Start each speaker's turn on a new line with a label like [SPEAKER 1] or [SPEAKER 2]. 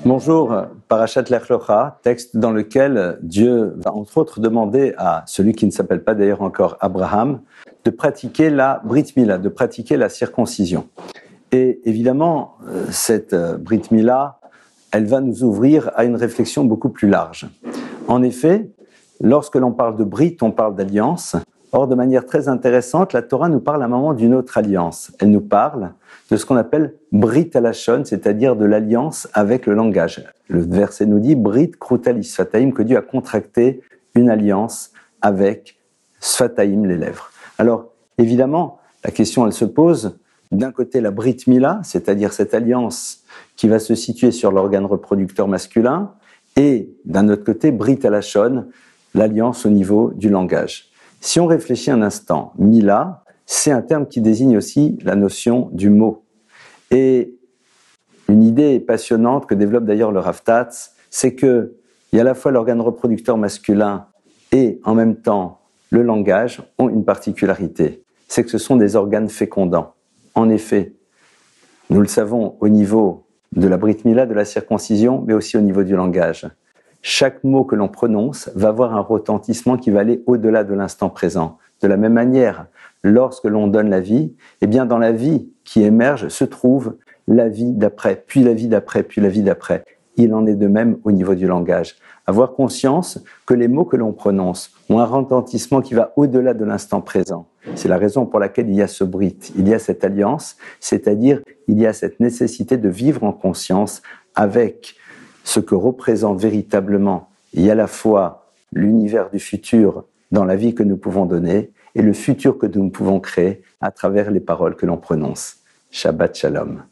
[SPEAKER 1] Bonjour, Parashat Lech Lecha, texte dans lequel Dieu va entre autres demander à celui qui ne s'appelle pas d'ailleurs encore Abraham de pratiquer la Brit Mila, de pratiquer la circoncision. Et évidemment, cette Brit Mila, elle va nous ouvrir à une réflexion beaucoup plus large. En effet, lorsque l'on parle de Brit, on parle d'alliance. Or, de manière très intéressante, la Torah nous parle à un moment d'une autre alliance. Elle nous parle de ce qu'on appelle Brit Halashon, c'est-à-dire de l'alliance avec le langage. Le verset nous dit Brit Krutalis Sfataim, que Dieu a contracté une alliance avec Sfataim, les lèvres. Alors, évidemment, la question, elle se pose, d'un côté la Brit Mila, c'est-à-dire cette alliance qui va se situer sur l'organe reproducteur masculin, et d'un autre côté, Brit Halashon, l'alliance au niveau du langage. Si on réfléchit un instant, Mila, c'est un terme qui désigne aussi la notion du mot. Et une idée passionnante que développe d'ailleurs le Rav Tatz, c'est qu'il y a à la fois l'organe reproducteur masculin et en même temps le langage ont une particularité, c'est que ce sont des organes fécondants. En effet, nous le savons au niveau de la Brit Mila, de la circoncision, mais aussi au niveau du langage. Chaque mot que l'on prononce va avoir un retentissement qui va aller au-delà de l'instant présent. De la même manière, lorsque l'on donne la vie, eh bien dans la vie qui émerge se trouve la vie d'après, puis la vie d'après, puis la vie d'après. Il en est de même au niveau du langage. Avoir conscience que les mots que l'on prononce ont un retentissement qui va au-delà de l'instant présent. C'est la raison pour laquelle il y a ce brit, il y a cette alliance, c'est-à-dire il y a cette nécessité de vivre en conscience avec ce que représente véritablement, il y a à la fois l'univers du futur dans la vie que nous pouvons donner et le futur que nous pouvons créer à travers les paroles que l'on prononce. Shabbat Shalom.